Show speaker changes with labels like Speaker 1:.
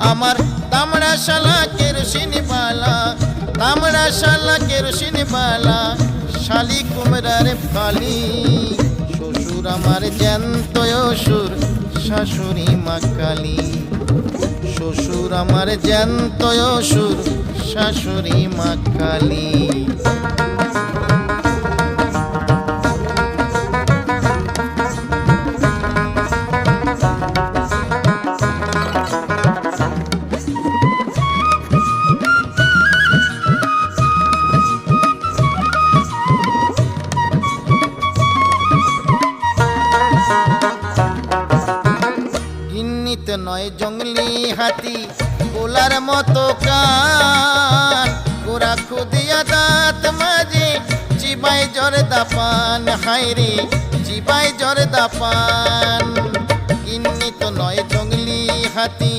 Speaker 1: আমার দামড়া শালা কেরোসিন বালা, দামড়া শালা কেরোসিন বালা, শালি কুমড়ার ফালি। শ্বশুর আমার জ্যান্ত অসুর, শাশুড়ি মা কালী। শ্বশুর আমার জ্যান্ত অসুর, শাশুড়ি মা কালী। গিন্নিতে নয় জঙ্গলি হাতি, গোলার মতো কান, গোরা খুদিয়া দাঁত মাঝে চিবাই জর্দা পান। হায়রে চিবাই জর্দা পান। গিন্নিত নয় জঙ্গলি হাতি।